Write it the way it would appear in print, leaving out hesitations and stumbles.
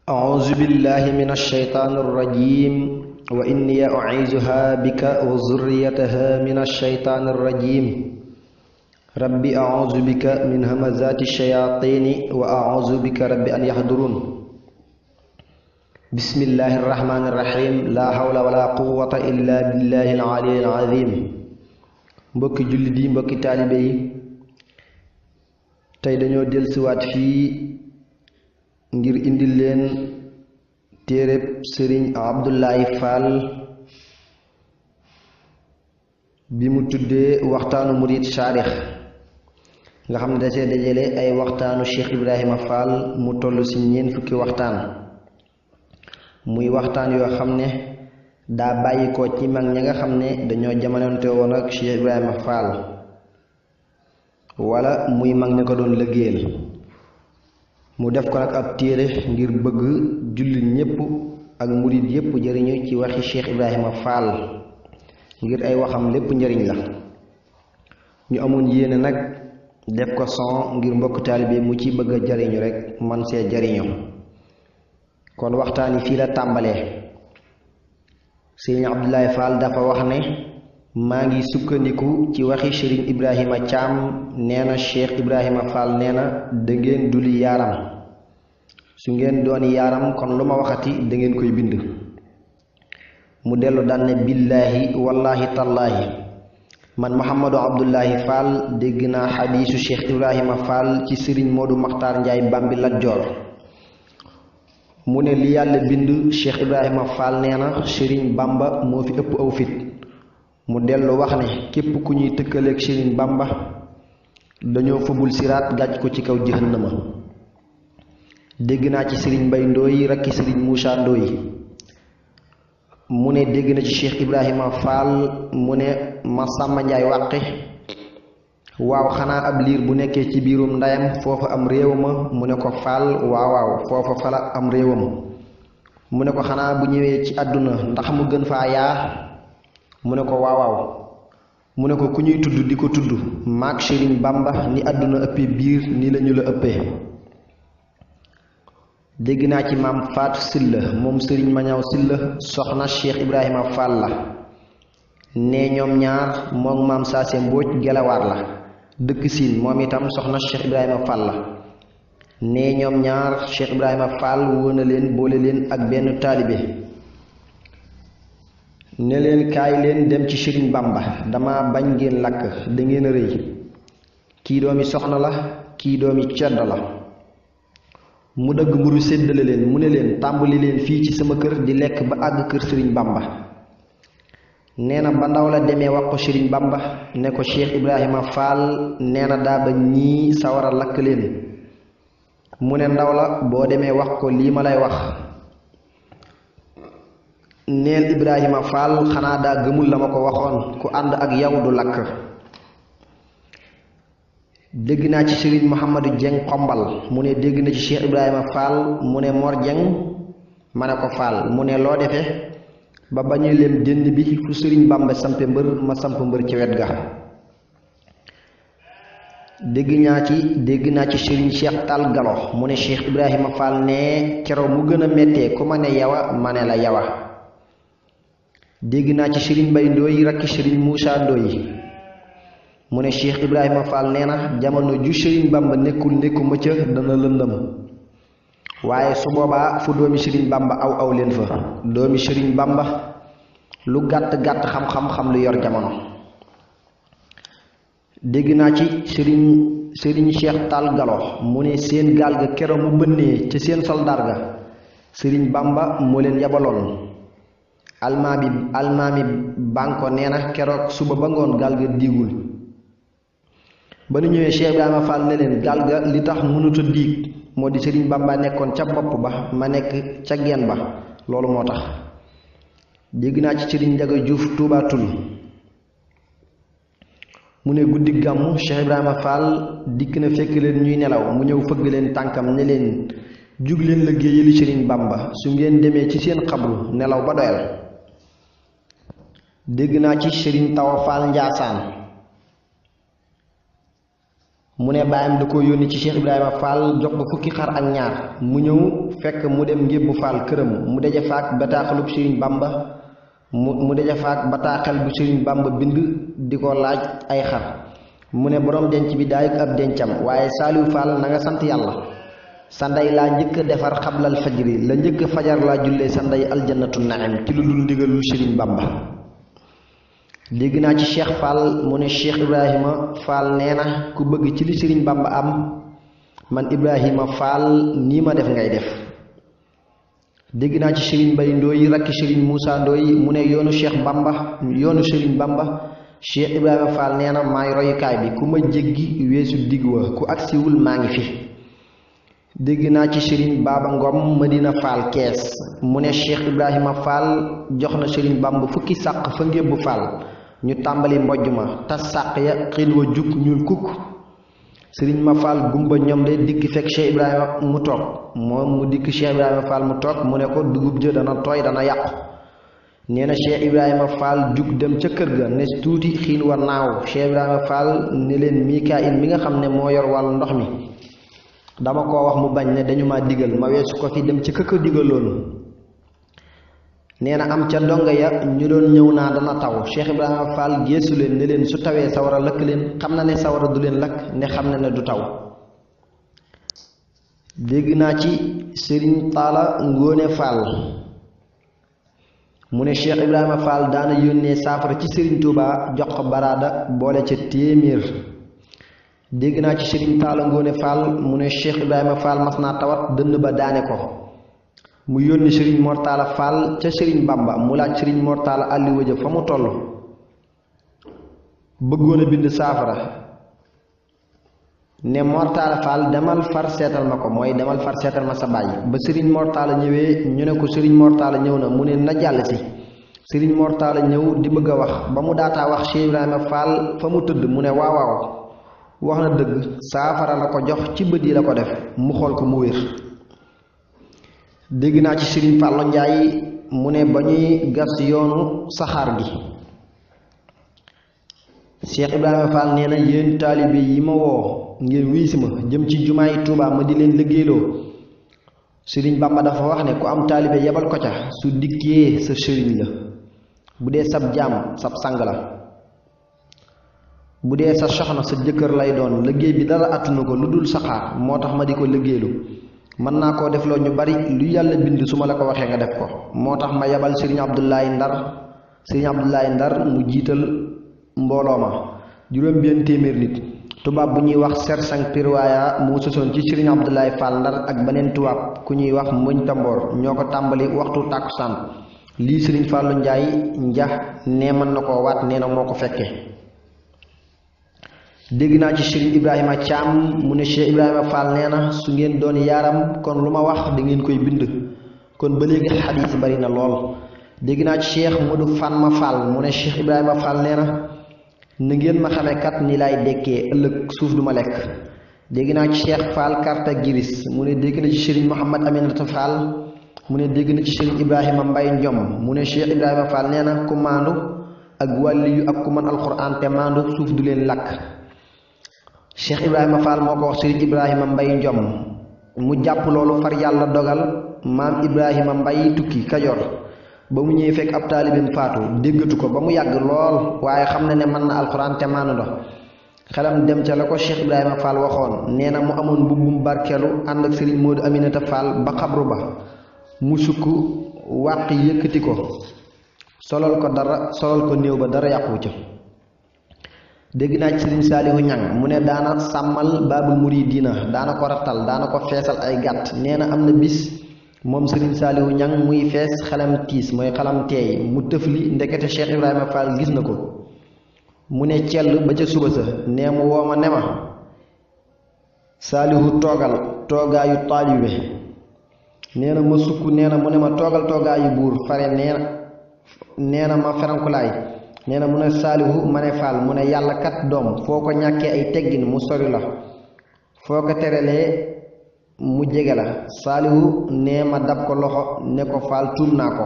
أعوذ بالله من الشيطان الرجيم وإني أعيذها بك وذريتها من الشيطان الرجيم ربي أعوذ بك من همزات الشياطين وأعوذ بك رب أن يحضرون بسم الله الرحمن الرحيم لا حول ولا قوة إلا بالله العلي العظيم mbokki jullit yi mbokki taalibe yi tey dañoo dellusiwaat fii ngir indil leen téereb sëriñ Abdoulaye Fall bi mu tuddee waxtaanu murid saadix nga xam ne da see dajale ay waxtaanu Cheikh Ibrahima Fall mu toll ci ñeent fukki waxtaan muy waxtaan yoo xam ne daa bàyyi ko ci mag ña nga xam ne dañoo jamononte woon ak Cheikh Ibrahima Fall wala muy mag ña ko doon liggéeyal mu def ko nag ab téere ngir bëgg jullit ñépp ak murid yépp jëriñu ci waxi Cheikh Ibrahima Fall ngir ay waxam lépp njëriñ la ñu amoon yéene nag def ko son ngir mbokk taalibe mu ci bëgg a jariñu rek man see jariñu kon waxtaan yi fii la tàmbalee sëriñ Abdoulaye Fall dafa wax ne maa ngi sukkandiku ci waxi sëriñ Ibrahima Thiam nee na Cheikh Ibrahima Fall nee na da ngeen duli yaaram su ngeen dooni yaaram kon lu ma waxati da ngeen koy bind mu dellu daan ne billaahi wallaahi tallaahi man Mouhamadou Abdoulaye Fall dégg naa xadiisu Cheikh Ibrahima Fall ci sëriñ Modou Makhtar Ndiaye Bambi Lat Joor mu ne li yàlla bind Cheikh Ibrahima Fall nee na sëriñ Bamba moo fi ëpp aw fit mu dellu wax ne képp ku ñuy tëkkaleeg sëriñ Bamba dañoo fëbul siraat gàcc ko ci kaw jahannama dégg naa ci sëriñ Mbay Ndooy rakki sëriñ Muusa Ndooy mu ne dégg na ci Cheikh Ibrahima Fall mu ne Masamba Njaay wàqi waaw xanaa ab liir bu nekkee ci biirum ndeyam foofa am réew ma mu ne ko Fall waaw foofa fala am réewam mu ne ko xanaa bu ñëwee ci àdduna ndax mu gën faa yaa mu ne ko waaw mu ne ko ku ñuy tudd di ko tudd maak sëriñ Bamba ni àdduna ëppee biir ni lañu la ëppee dégg naa ci maam Faatu Silla moom sëriñ Mañaw Silla soxna Cheikh Ibrahima Fall la ne ñoom ñaar moom maam Saase Mbóoj gelawaar la dëkk siin moom itam soxna Cheikh Ibrahima Fall la ne ñoom ñaar Cheikh Ibrahima Fall woo na leen boole leen ak benn taalibe ne leen kaay leen dem ci sëriñ Bamba dama bañ ngeen lakk da ngeen a rëy kii doomi soxna la kii doomi ceddo la mu dëgg mburu séddale leen mu ne leen tàmbali leen fii ci sama kër di lekk ba àgg kër sëriñ Bamba nee na ba ndaw la demee wax ko sëriñ Bamba ne ko Cheikh Ibrahima Fall nee na daa ba ñii sawara lakk leen mu ne ndaw la boo demee wax ko lii ma lay wax neel Ibrahima Fall xanaa daa gëmul la ma ko waxoon ku ànd ak yow du lakk dégg naa ci sëriñ Mouhamadou Dieng xombal mu ne dégg na ci Cheikh Ibrahima Fall mu ne Mor Dieng ma ne ko Fall mu ne loo defee ba bañu leen jënd bi fu sëriñ Bamba sampe mbër ma samp mbër ci wet ga dégg naa ci sëriñ Cheikh Tall Galo mu ne Cheikh Ibrahima Fall ne keroog mu gën a mettee ku ma ne yawa ma ne la yawa dégg naa ci sëriñ Mbay Ndooy rakki sëriñ Muusa Ndooy mu ne Cheikh Ibrahima Fall nee na jamono ju sëriñ Bamba nekku ma ca dana lëndëm waaye su boobaa fu doomi sëriñ Bamba aw leen fa doomi sëriñ Bamba lu gàtt xam lu yor jamono dégg naa ci sëriñ Cheikh Tall Galo mu ne seen gaal ga kero mu bënnee ca seen soldaar ga sëriñ Bamba moo leen yabaloon almaami banko nee na keroog suba ba ngoon gaal ga diigul ba nu ñëwee Cheikh Ibrahima Fall ne leen gaal ga li tax mënut a diig moo di sëriñ Bamba nekkoon ca bopp ba ma nekk ca geen ba loolu moo tax dégg naa ci sëriñ Njaga Juuf Tuubaa Tul mu ne guddi gàmmu Cheikh Ibrahima Fall dikk na fekk leen ñuy nelaw mu ñëw fëgg leen tànkam ne leen jug leen liggéeyali sëriñ Bamba su ngeen demee ci seen xabru nelaw ba doyal dégg naa ci sëriñ Tawa Fall Njaasaan mu ne baayam da ko yónni ci Cheikh Ibrahima Fall jox ko fukki xar ak ñaar mu ñëw fekk mu dem Ngébbu Fall këram mu daje faak bataaxalub Sëriñ Bamba mu daje faak bataaxal bu Sëriñ Bamba bind di ko laaj ay xar mu ne borom denc bi daayuk ab dencam waaye Saliou Fall na nga sant yàlla sa ndey laa njëkk defar xablal fajri la njëkk fajar laa jullee sa ndey aljannatu naim ci lu dul ndigalul Sëriñ Bamba. dégg naa ci Cheikh Fall mu ne Cheikh Ibrahima Fall nee na ku bëgg ci li Sëriñ Bamba am man Ibrahima Fall nii ma def ngay def. dégg naa ci Sëriñ Mbay Ndooy rakki Sëriñ Muusa Ndooy mu ne yoonu Sëriñ Bamba Cheikh Ibrahima Fall nee na maay royukaay bi ku ma jéggi weesu digg wa ku agsiwul maa ngi fi. dégg naa ci Sëriñ Baaba Ngom Madina Fall Kees mu ne Cheikh Ibrahima Fall jox na Sëriñ Bamba fukki sàq fa Ngébbu Fall ñu tàmbali mbojj ma tas sàq ya xiin wa jukk ñuul kukk Sëriñ ma Fall gumba ñoom de dikk fekk Cheikh Ibrahima mu toog moom mu dikk Cheikh Ibrahima Fall mu toog mu ne ko dugub jë dana tooy dana yàqu nee na Cheikh Ibrahima Fall jug dem ca kër ga ne tuuti xiin wa naaw Cheikh Ibrahima Fall ne leen Mikaayil mi nga xam ne moo yor wàllu ndox mi dama ko wax mu bañ ne dañu ma digal ma weesu ko fi dem ci këkk digaloon nee na am ca ndongo ya ñu doon ñëw naa dana taw Cheikh Ibrahima Fall geesu leen ne leen su tawee sawara lakk leen xam na ne sawara du leen lakk ne xam na ne du taw. dégg naa ci Sëriñ Taala Ngóone Fall mu ne Cheikh Ibrahima Fall daana yónnee saafara ci Sëriñ Tuuba jox ko baraada boole ca téeméer. dégg naa ci Sëriñ Taala Ngóone Fall mu ne Cheikh Ibrahima Fall mas naa tawat dënn ba daane ko mu yónni Sëriñ Mortala Fall ca Sëriñ Bamba mu laaj Sëriñ Mortala àlliwa ja fa mu toll bëggoon a bind saafara ne Mortala Fall demal far seetal ma ko mooy demal far seetal ma sa bàyyi ba Sëriñ Mortala ñëwee ñu ne ko Sëriñ Mortala ñëw na mu ne na jàll si Sëriñ Mortala ñëw di bëgg a wax ba mu daataa wax Cheikh Ibrahima Fall fa mu tëdd mu ne waaw wax na dëgg saafara la ko jox ci bët yi la ko def mu xool ko mu wér. dégg naa ci Sëriñ Fàllu Njaay mu ne ba ñuy gas yoonu saxaar gi Cheikh Ibrahima Fall nee na yéen taalibe yi ma woo ngeen wuy si ma jëm ci jumaay Tuubaa ma di leen liggéeyloo Sëriñ Bamba dafa wax ne ku am taalibe yebal ko ca su dikkee sa sëriñ la bu dee sab jaam sab sang la bu dee sa soxna sa jëkkër lay doon liggéey bi dara attunu ko lu dul saxaar moo tax ma di ko liggéeylu mën naa koo defloo ñu bari lu yàlla bind su ma la ko waxee nga def ko moo tax ma yebal Sëriñ Abdoulaye Ndar mu jiital mbooloo ma juróom-benn téeméer nit tubaab bu ñuy wax Sersang Pirwaaya mu sosoon ci Sëriñ Abdoulaye Fall Ndar ak beneen tubaab ku ñuy wax Mëñ Tamboor ñoo ko tàmbali waxtu tàkkusaan lii Sëriñ Fàllu Njaay njax nee mën na koo waat nee na moo ko fekkee. dégg naa ci Sëriñ Ibrahima Caam mu ne Cheikh Ibrahima Fall nee na su ngeen doon yaaram kon lu ma wax da ngeen koy bind kon ba léegi xadiis bari na lool. dégg naa ci Cheikh Modou Fatma Fall mu ne Cheikh Ibrahima Fall nee na ngeen ma xamee kat ni laay dekkee ëllëg suuf du ma lekk. dégg naa ci Cheikh Fall Karta Giris mu ne dégg na ci Sëriñ Mouhamad Aminata Fall mu ne dégg na ci Sëriñ Ibrahima Mbay Njom mu ne Cheikh Ibrahima Fall nee na ku maandu ak wàlliyu ak ku man alxuraan te maandu suuf du leen lakk. Cheikh Ibrahima Fall moo ko wax Sëriñ Ibrahima Mbay Njom mu jàpp loolu far yàlla dogal maam Ibrahima Mbay tukki Kajoor ba mu ñëwee fekk ab taalibeem faatu déggatu ko ba mu yàgg lool waaye xam na ne mën na alxuraan te maanu ndox xelam dem ca la ko Cheikh Ibrahima Fall waxoon nee na mu amoon mbubbum barkeelu ànd ak Sëriñ Moodu Aminata Fall ba xabru ba mu sukk wàq yëkkati ko solal ko néew ba dara yàqu ca. dégg naa ci Sëriñ Saalihu Ñang mu ne daana sàmmal baabul muridiina daana ko rattal daana ko feesal ay gàtt nee na am na bis moom Sëriñ Saalihu Ñang muy fees xelam tiis mooy xelam teey mu tëfli ndekete Cheikh Ibrahima Fall gis na ko mu ne cell ba ca suba sa nee mu woo ma ne ma Saalihu toogal toogaayu taalibe nee na ma sukk nee na mu ne ma toogal toogaayu buur fare nee na ma ferankulaay nee na mu ne Saalihu ma ne Fall mu ne yàlla kat doom foo ko ñàkkee ay teggin mu sori la foo ko terelee mu jege la Saalihu nee ma dab ko loxo ne ko Fall tuub naa ko